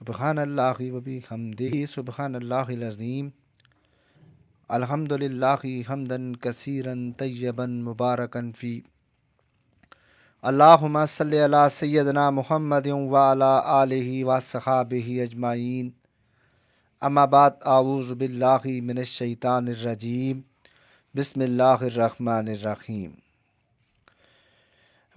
سبحان اللہ و بحمدہ سبحان اللہ العظیم الحمد للہ حمدا کثیرا طیبا مبارکا فی اللہم صلی علی سیدنا محمد وعلی آلہ وصحابہ اجمعین اما بعد اعوذ باللہ من الشیطان الرجیم بسم اللہ الرحمن الرحیم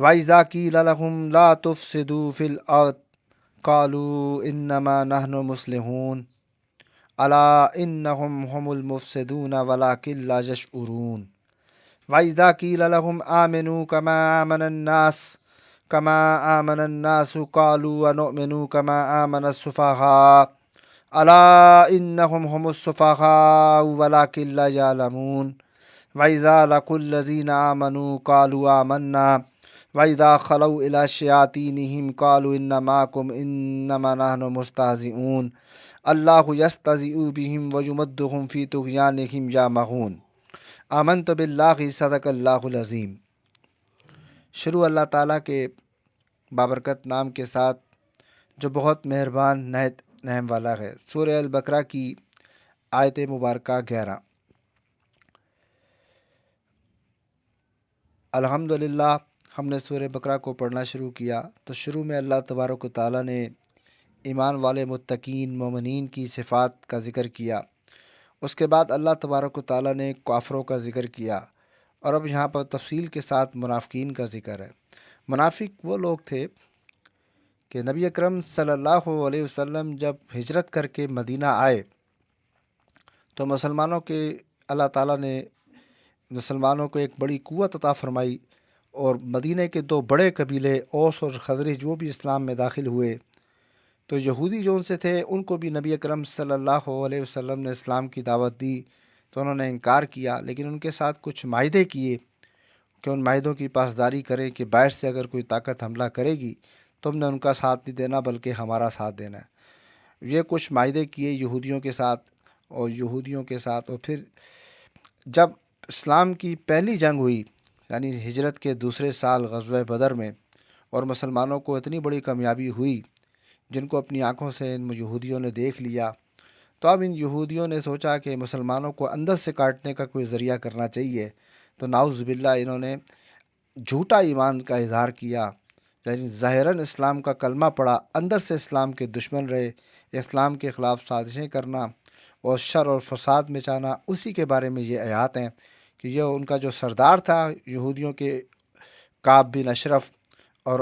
وَإِذَا قِيلَ لَهُمْ لَا تُفْسِدُوا فِي الْأَرْضِ قَالُوا إِنَّمَا نَحْنُ مُصْلِحُونَ أَلَا إِنَّهُمْ هُمُ الْمُفْسِدُونَ وَلَكِنْ لَا يَشْعُرُونَ وَإِذَا قِيلَ لَهُمْ آمِنُوا كَمَا آمَنَ النَّاسُ قَالُوا وَنُؤْمِنُ كَمَا آمَنَ السُّفَهَاءُ أَلَا إِنَّهُمْ هُمُ السُّفَهَاءُ وَلَكِنْ لَا يَعْلَمُونَ وَإِذَا لَقُوا الَّذِينَ آمَنُوا قَالُوا آمَنَّا وَإِذَا خَلَوْا إِلَى شَيَاطِينِهِمْ قَالُوا إِنَّ مَعَكُمْ إِنَّمَا نَحْنُ مُسْتَهْزِئُونَ اللَّهُ يَسْتَهْزِئُ بِهِمْ وَيُمِدُّهُمْ فِي طُغْيَانِهِمْ يَعْمَهُونَ آمنت باللہ صدق اللہ العظیم۔ شروع اللہ تعالیٰ کے بابرکت نام کے ساتھ جو بہت مہربان نہایت رحم والا ہے۔ سورہ البقرہ کی آیت مبارکہ 11۔ الحمدللہ ہم نے سورہ بقرہ کو پڑھنا شروع کیا تو شروع میں اللہ تبارک و تعالیٰ نے ایمان والے متقین مومنین کی صفات کا ذکر کیا۔ اس کے بعد اللہ تبارک و تعالیٰ نے کافروں کا ذکر کیا، اور اب یہاں پر تفصیل کے ساتھ منافقین کا ذکر ہے۔ منافق وہ لوگ تھے کہ نبی اکرم صلی اللہ علیہ وسلم جب ہجرت کر کے مدینہ آئے تو مسلمانوں کے اللہ تعالیٰ نے مسلمانوں کو ایک بڑی قوت عطا فرمائی، اور مدینہ کے دو بڑے قبیلے اوس اور خزرج وہ بھی اسلام میں داخل ہوئے۔ تو یہودی جو ان سے تھے ان کو بھی نبی اکرم صلی اللہ علیہ وسلم نے اسلام کی دعوت دی تو انہوں نے انکار کیا، لیکن ان کے ساتھ کچھ معاہدے کیے کہ ان معاہدوں کی پاسداری کریں کہ باہر سے اگر کوئی طاقت حملہ کرے گی تو ہم نے ان کا ساتھ نہیں دینا بلکہ ہمارا ساتھ دینا ہے۔ یہ کچھ معاہدے کیے یہودیوں کے ساتھ اور پھر جب اسلام کی پہلی جنگ ہوئی یعنی ہجرت کے دوسرے سال غزوہ بدر میں، اور مسلمانوں کو اتنی بڑی کامیابی ہوئی جن کو اپنی آنکھوں سے ان یہودیوں نے دیکھ لیا، تو اب ان یہودیوں نے سوچا کہ مسلمانوں کو اندر سے کاٹنے کا کوئی ذریعہ کرنا چاہیے، تو نعوذ باللہ انہوں نے جھوٹا ایمان کا اظہار کیا، یعنی ظاہراً اسلام کا کلمہ پڑھا، اندر سے اسلام کے دشمن رہے، اسلام کے خلاف سازشیں کرنا اور شر اور فساد مچانا۔ اسی کے بارے میں یہ آیات ہیں کہ یہ ان کا جو سردار تھا یہودیوں کے، کعب بن اشرف اور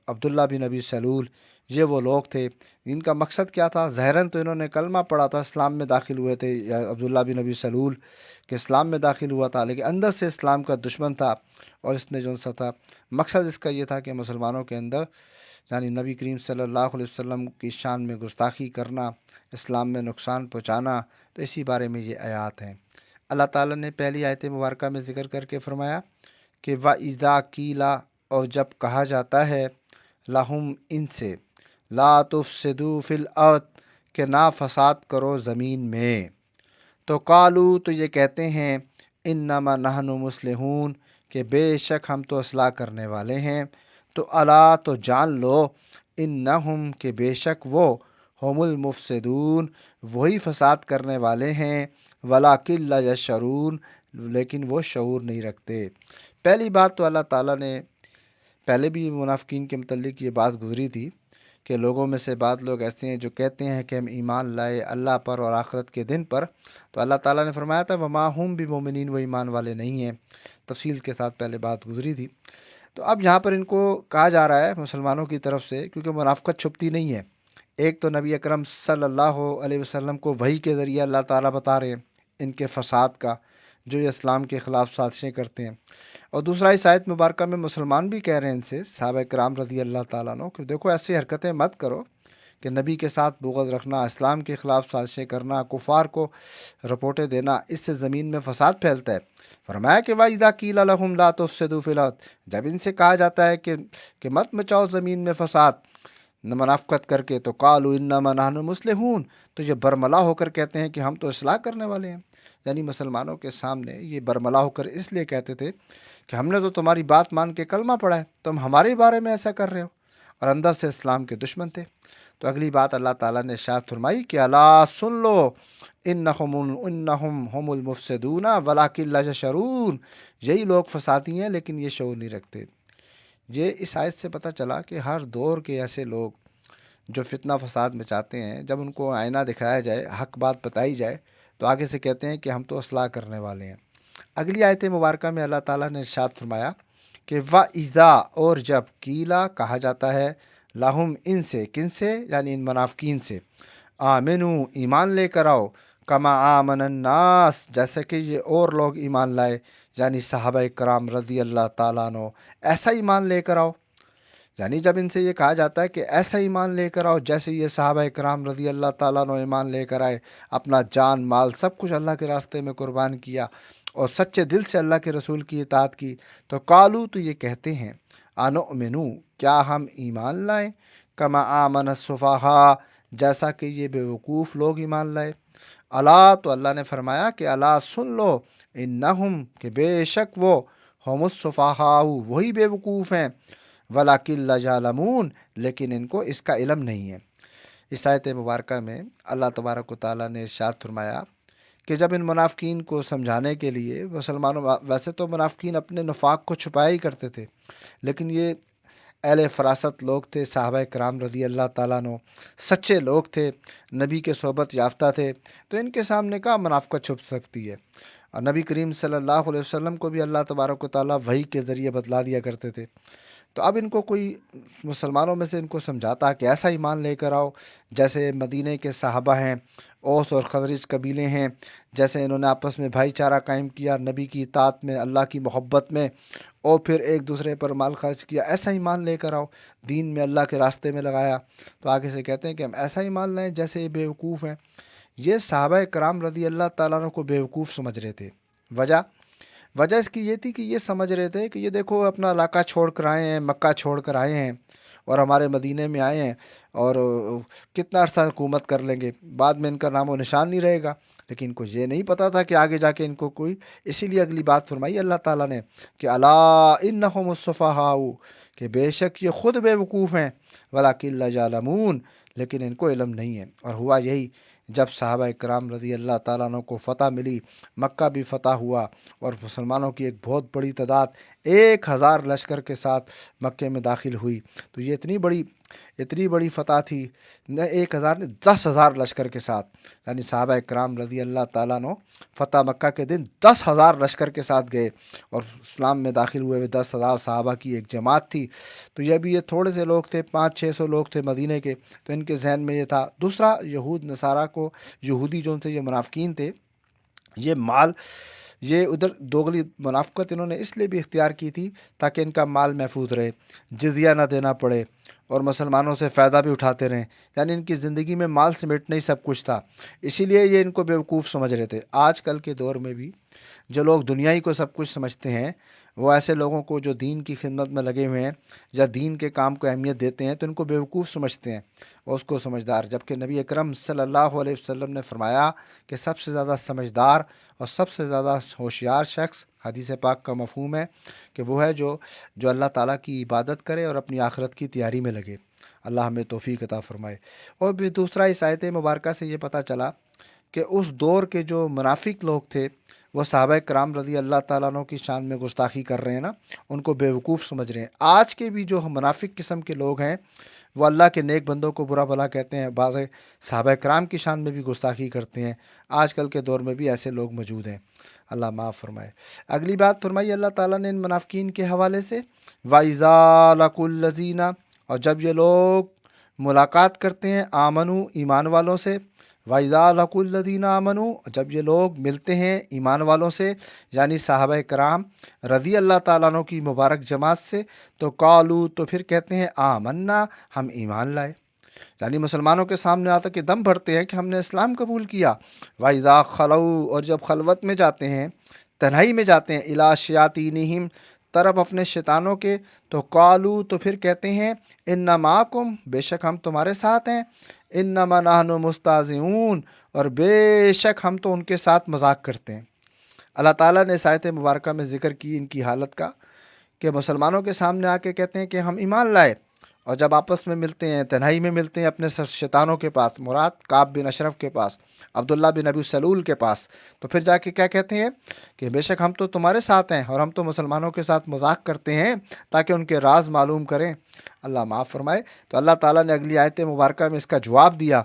عبداللہ بن ابی سلول، یہ وہ لوگ تھے ان کا مقصد کیا تھا۔ ظاہراً تو انہوں نے کلمہ پڑھا تھا، اسلام میں داخل ہوئے تھے، یا عبداللہ بن ابی سلول کہ اسلام میں داخل ہوا تھا، لیکن اندر سے اسلام کا دشمن تھا، اور اس نے جو سا تھا مقصد اس کا یہ تھا کہ مسلمانوں کے اندر یعنی نبی کریم صلی اللہ علیہ وسلم کی شان میں گستاخی کرنا، اسلام میں نقصان پہنچانا۔ تو اسی بارے میں یہ آیات ہیں۔ اللہ تعالیٰ نے پہلی آیت مبارکہ میں ذکر کر کے فرمایا کہ وَإِذَا قِيلَ، اور جب کہا جاتا ہے، لَهُمْ، ان سے، لَا تُفْسِدُوا فِي الْأَرْضِ، کہ نہ فساد کرو زمین میں، تو قالوا، تو یہ کہتے ہیں، انما نحن مصلحون، کہ بے شک ہم تو اصلاح کرنے والے ہیں، تو الا، تو جان لو، انہم، کہ بے شک وہ، ہم المفسدون، وہی فساد کرنے والے ہیں، ولکن لا یشعرون، لیکن وہ شعور نہیں رکھتے۔ پہلی بات تو اللہ تعالیٰ نے پہلے بھی منافقین کے متعلق یہ بات گزری تھی کہ لوگوں میں سے بعض لوگ ایسے ہیں جو کہتے ہیں کہ ہم ایمان لائے اللہ پر اور آخرت کے دن پر، تو اللہ تعالیٰ نے فرمایا تھا وما ہم بمؤمنین، وہ ایمان والے نہیں ہیں، تفصیل کے ساتھ پہلے بات گزری تھی۔ تو اب یہاں پر ان کو کہا جا رہا ہے مسلمانوں کی طرف سے، کیونکہ منافقت چھپتی نہیں ہے۔ ایک تو نبی اکرم صلی اللہ علیہ وسلم کو وحی کے ذریعے اللہ تعالیٰ بتا رہے ہیں ان کے فساد کا، جو یہ اسلام کے خلاف سازشیں کرتے ہیں، اور دوسرا اس آیت مبارکہ میں مسلمان بھی کہہ رہے ہیں ان سے، صحابہ کرام رضی اللہ تعالیٰ عنہ، کہ دیکھو ایسی حرکتیں مت کرو کہ نبی کے ساتھ بغض رکھنا، اسلام کے خلاف سازشیں کرنا، کفار کو رپورٹیں دینا، اس سے زمین میں فساد پھیلتا ہے۔ فرمایا کہ وَإِذَا قِيلَ لَهُمْ لَا تُفْسِدُوا فِي الْأَرْضِ، جب ان سے کہا جاتا ہے کہ مت مچاؤ زمین میں فساد، منافقت کر کے، تو قالوا انما نحن مصلحون، تو یہ برملا ہو کر کہتے ہیں کہ ہم تو اصلاح کرنے والے ہیں، یعنی مسلمانوں کے سامنے یہ برملا ہو کر اس لیے کہتے تھے کہ ہم نے تو تمہاری بات مان کے کلمہ پڑھا ہے، تم ہمارے بارے میں ایسا کر رہے ہو، اور اندر سے اسلام کے دشمن تھے۔ تو اگلی بات اللہ تعالیٰ نے ارشاد فرمائی کہ الا سن لو انہم هم المفسدون ولکن لا یشعرون، یہی لوگ فسادی ہیں لیکن یہ شعور نہیں رکھتے۔ یہ اس آیت سے پتہ چلا کہ ہر دور کے ایسے لوگ جو فتنہ فساد مچاتے ہیں، جب ان کو آئینہ دکھایا جائے، حق بات بتائی جائے، تو آگے سے کہتے ہیں کہ ہم تو اصلاح کرنے والے ہیں۔ اگلی آیت مبارکہ میں اللہ تعالیٰ نے ارشاد فرمایا کہ وَإِذَا، اور جب قیلا کہا جاتا ہے، لہم ان سے، کن سے؟ یعنی ان منافقین سے، آمنو ایمان لے کر آؤ، کما آمن الناس جیسے کہ یہ اور لوگ ایمان لائے، یعنی صحابہ کرام رضی اللہ تعالیٰ عنہ، ایسا ایمان لے کر آؤ۔ یعنی جب ان سے یہ کہا جاتا ہے کہ ایسا ایمان لے کر آؤ جیسے یہ صحابہ کرام رضی اللہ تعالیٰ عنہ ایمان لے کر آئے، اپنا جان مال سب کچھ اللہ کے راستے میں قربان کیا اور سچے دل سے اللہ کے رسول کی اطاعت کی، تو قالو، تو یہ کہتے ہیں، انؤمنو، کیا ہم ایمان لائیں، کما آمن السفہاء جیسا کہ یہ بے وقوف لوگ ایمان لائے۔ الا، تو اللہ نے فرمایا کہ الا سن لو، انہم، کہ بے شک وہ، ہم السفہاء، وہی بے وقوف ہیں، ولاکن لا یعلمون، لیکن ان کو اس کا علم نہیں ہے۔ اس آیت مبارکہ میں اللہ تبارک و تعالیٰ نے ارشاد فرمایا کہ جب ان منافقین کو سمجھانے کے لیے مسلمانوں، ویسے تو منافقین اپنے نفاق کو چھپایا ہی کرتے تھے، لیکن یہ اہل فراست لوگ تھے، صحابہ کرام رضی اللہ تعالیٰ عنہ سچے لوگ تھے، نبی کے صحبت یافتہ تھے، تو ان کے سامنے کہاں منافقت چھپ سکتی ہے؟ اور نبی کریم صلی اللہ علیہ وسلم کو بھی اللہ تبارک و تعالیٰ وحی کے ذریعے بتلا دیا کرتے تھے۔ تو اب ان کو کوئی مسلمانوں میں سے ان کو سمجھاتا کہ ایسا ایمان لے کر آؤ جیسے مدینے کے صحابہ ہیں، اوس اور خزرج قبیلے ہیں، جیسے انہوں نے آپس میں بھائی چارہ قائم کیا، نبی کی اطاعت میں، اللہ کی محبت میں، اور پھر ایک دوسرے پر مال خرچ کیا، ایسا ایمان لے کر آؤ، دین میں اللہ کے راستے میں لگایا۔ تو آگے سے کہتے ہیں کہ ہم ایسا ایمان لائیں جیسے یہ بیوقوف ہیں۔ یہ صحابہ کرام رضی اللہ تعالیٰ عنہ کو بیوقوف سمجھ رہے تھے۔ وجہ اس کی یہ تھی کہ یہ سمجھ رہے تھے کہ یہ دیکھو اپنا علاقہ چھوڑ کر آئے ہیں، مکہ چھوڑ کر آئے ہیں اور ہمارے مدینے میں آئے ہیں، اور کتنا عرصہ حکومت کر لیں گے، بعد میں ان کا نام و نشان نہیں رہے گا۔ لیکن ان کو یہ نہیں پتہ تھا کہ آگے جا کے ان کو کوئی، اسی لیے اگلی بات فرمائی اللہ تعالیٰ نے کہ الا انہم السفہاء، کہ بے شک یہ خود بے وقوف ہیں، ولکن لا یعلمون، لیکن ان کو علم نہیں ہے۔ اور ہوا یہی، جب صحابہ کرام رضی اللہ تعالیٰ عنہ کو فتح ملی، مکہ بھی فتح ہوا، اور مسلمانوں کی ایک بہت بڑی تعداد 1000 لشکر کے ساتھ مکے میں داخل ہوئی، تو یہ اتنی بڑی فتح تھی، نہ 1000 نے 10,000 لشکر کے ساتھ، یعنی صحابہ کرام رضی اللہ تعالیٰ عنہ فتح مکہ کے دن 10,000 لشکر کے ساتھ گئے اور اسلام میں داخل ہوئے 10,000 صحابہ کی ایک جماعت تھی۔ تو یہ تھوڑے سے لوگ تھے، 500-600 لوگ تھے مدینے کے، تو ان کے ذہن میں یہ تھا۔ دوسرا، یہود نصارہ کو، یہودی جو تھے، یہ منافقین تھے، یہ ادھر دوغلی منافقت انہوں نے اس لیے بھی اختیار کی تھی تاکہ ان کا مال محفوظ رہے، جزیہ نہ دینا پڑے، اور مسلمانوں سے فائدہ بھی اٹھاتے رہیں، یعنی ان کی زندگی میں مال سمیٹنا ہی سب کچھ تھا، اسی لیے یہ ان کو بیوقوف سمجھ رہے تھے۔ آج کل کے دور میں بھی جو لوگ دنیائی کو سب کچھ سمجھتے ہیں، وہ ایسے لوگوں کو جو دین کی خدمت میں لگے ہوئے ہیں یا دین کے کام کو اہمیت دیتے ہیں، تو ان کو بیوقوف سمجھتے ہیں اور اس کو سمجھدار، جبکہ نبی اکرم صلی اللہ علیہ وسلم نے فرمایا کہ سب سے زیادہ سمجھدار اور سب سے زیادہ ہوشیار شخص، حدیث پاک کا مفہوم ہے کہ وہ ہے جو اللہ تعالیٰ کی عبادت کرے اور اپنی آخرت کی تیاری میں لگے۔ اللہ ہمیں توفیق عطا فرمائے۔ اور بھی دوسرا، اس آیت مبارکہ سے یہ پتہ چلا کہ اس دور کے جو منافق لوگ تھے، وہ صحابہ کرام رضی اللہ تعالیٰ عنہ کی شان میں گستاخی کر رہے ہیں نا، ان کو بیوقوف سمجھ رہے ہیں۔ آج کے بھی جو منافق قسم کے لوگ ہیں، وہ اللہ کے نیک بندوں کو برا بھلا کہتے ہیں، بعض صحابہ کرام کی شان میں بھی گستاخی کرتے ہیں۔ آج کل کے دور میں بھی ایسے لوگ موجود ہیں، اللہ معاف فرمائے۔ اگلی بات فرمائی اللہ تعالیٰ نے ان منافقین کے حوالے سے، وَإِذَا لَقُوا الَّذِينَ، اور جب یہ لوگ ملاقات کرتے ہیں آمنو، ایمان والوں سے، وَإِذَا لَقُوا الَّذِينَ آمَنُوا، جب یہ لوگ ملتے ہیں ایمان والوں سے، یعنی صحابہ کرام رضی اللہ تعالیٰ عنہ کی مبارک جماعت سے، تو قالوا، تو پھر کہتے ہیں، آمنا، ہم ایمان لائے، یعنی مسلمانوں کے سامنے آتا کہ دم بھرتے ہیں کہ ہم نے اسلام قبول کیا۔ وَإِذَا خَلَوْا، اور جب خلوت میں جاتے ہیں، تنہائی میں جاتے ہیں، إِلَىٰ شَيَاطِينِهِمْ، طرف اپنے شیطانوں کے، تو قالوا، تو پھر کہتے ہیں، إِنَّ مَعَكُمْ، بے شک ہم تمہارے ساتھ ہیں، إِنَّمَا نَحْنُ مُسْتَهْزِئُونَ، اور بے شک ہم تو ان کے ساتھ مذاق کرتے ہیں۔ اللہ تعالیٰ نے اس آیت مبارکہ میں ذکر کی ان کی حالت کا، کہ مسلمانوں کے سامنے آ کے کہتے ہیں کہ ہم ایمان لائے، اور جب آپس میں ملتے ہیں، تنہائی میں ملتے ہیں اپنے شیطانوں کے پاس، مراد کعب بن اشرف کے پاس، عبداللہ بن ابی سلول کے پاس، تو پھر جا کے کیا کہتے ہیں کہ بے شک ہم تو تمہارے ساتھ ہیں اور ہم تو مسلمانوں کے ساتھ مذاق کرتے ہیں تاکہ ان کے راز معلوم کریں۔ اللہ معاف فرمائے۔ تو اللہ تعالیٰ نے اگلی آیت مبارکہ میں اس کا جواب دیا،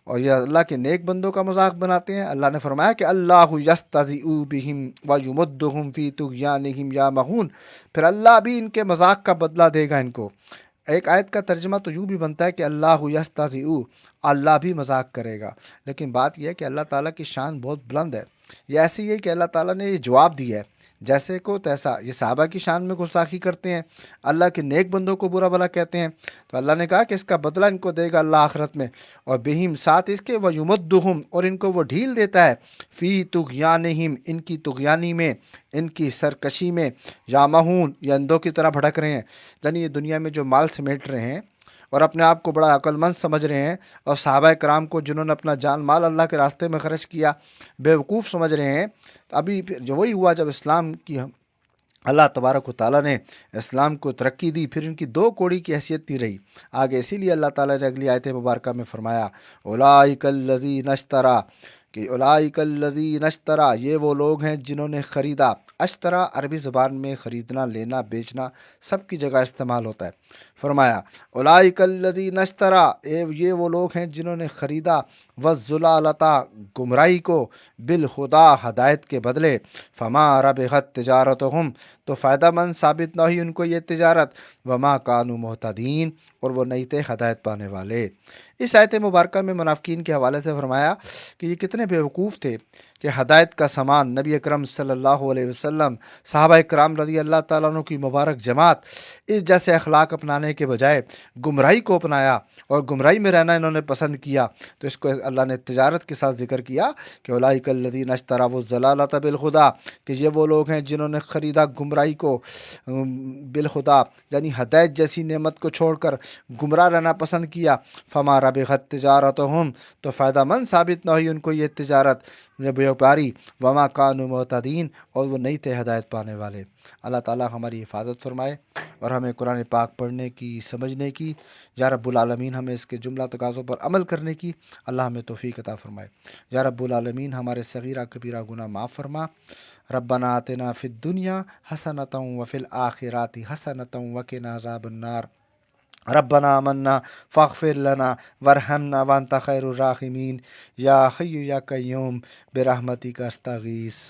اور یہ اللہ کے نیک بندوں کا مذاق بناتے ہیں۔ اللہ نے فرمایا کہ اللہ یستہزئ بہم ویمدہم فی طغیانہم یعمہون، پھر اللہ بھی ان کے مذاق کا بدلہ دے گا ان کو۔ ایک آیت کا ترجمہ تو یوں بھی بنتا ہے کہ اللہ یستہزئ، اللہ بھی مذاق کرے گا، لیکن بات یہ ہے کہ اللہ تعالیٰ کی شان بہت بلند ہے۔ یہ ایسے ہی ہے کہ اللہ تعالیٰ نے یہ جواب دیا ہے جیسے کو تیسا۔ یہ صحابہ کی شان میں گستاخی کرتے ہیں، اللہ کے نیک بندوں کو برا بھلا کہتے ہیں، تو اللہ نے کہا کہ اس کا بدلہ ان کو دے گا اللہ آخرت میں۔ اور بہم، ساتھ اس کے ویمدہم، اور ان کو وہ ڈھیل دیتا ہے، فی طغیانہم، ان کی طغیانی میں، ان کی سرکشی میں، یامہون، یہ اندھوں کی طرح بھڑک رہے ہیں، یعنی یہ دنیا میں جو مال سمیٹ رہے ہیں اور اپنے آپ کو بڑا عقل مند سمجھ رہے ہیں، اور صحابہ کرام کو جنہوں نے اپنا جان مال اللہ کے راستے میں خرچ کیا بیوقوف سمجھ رہے ہیں، تو ابھی پھر جو وہی ہوا جب اسلام کی اللہ تبارک و تعالیٰ نے اسلام کو ترقی دی، پھر ان کی دو کوڑی کی حیثیت نہیں رہی آگے۔ اسی لیے اللہ تعالیٰ نے اگلی آیت مبارکہ میں فرمایا اولئک الذین اشتروا، کہ اولئک الذین اشتروا، یہ وہ لوگ ہیں جنہوں نے خریدا۔ اشترا عربی زبان میں خریدنا، لینا، بیچنا سب کی جگہ استعمال ہوتا ہے۔ فرمایا اولئک الذین اشتروا، یہ وہ لوگ ہیں جنہوں نے خریدا، والضلالۃ، گمراہی کو، بالہدیٰ، ہدایت کے بدلے، فما ربحت تجارتہم، تو فائدہ مند ثابت نہ ہوئی ان کو یہ تجارت، وما کانوا مہتدین، اور وہ نہیں تھے ہدایت پانے والے۔ اس آیت مبارکہ میں منافقین کے حوالے سے فرمایا کہ یہ کتنے بیوقوف تھے کہ ہدایت کا سامان نبی اکرم صلی اللہ علیہ وسلم، صحابہ کرام رضی اللہ تعالیٰ عنہ کی مبارک جماعت، اس جیسے اخلاق اپنانے کے بجائے گمراہی کو اپنایا اور گمراہی میں رہنا انہوں نے پسند کیا۔ تو اس کو اللہ نے تجارت کے ساتھ ذکر کیا کہ اولئک الذین اشتروا الضلالۃ بالہدیٰ، کہ یہ وہ لوگ ہیں جنہوں نے خریدا گمراہی کو بالہدیٰ، یعنی ہدایت جیسی نعمت کو چھوڑ کر گمراہ رہنا پسند کیا، فما ربحت تجارتہم، تو فائدہ مند ثابت نہ ہوئی ان کو یہ تجارت، بیوپاری، وما کانوا مہتدین، اور وہ نہیں تھے ہدایت پانے والے۔ اللہ تعالیٰ ہماری حفاظت فرمائے اور ہمیں قرآن پاک پڑھنے کی، سمجھنے کی، یا رب العالمین ہمیں اس کے جملہ تقاضوں پر عمل کرنے کی اللہ ہمیں توفیق عطا فرمائے۔ یا رب العالمین ہمارے صغیرہ کبیرہ گناہ معاف فرما۔ ربنا آتنا فی الدنیا حسنۃ وفی الآخرۃ حسنۃ وقنا عذاب النار۔ ربنا آمنا فاغفر لنا وارحمنا وانت خیر الراحمین، یا حی یا قیوم برحمتک استغیث۔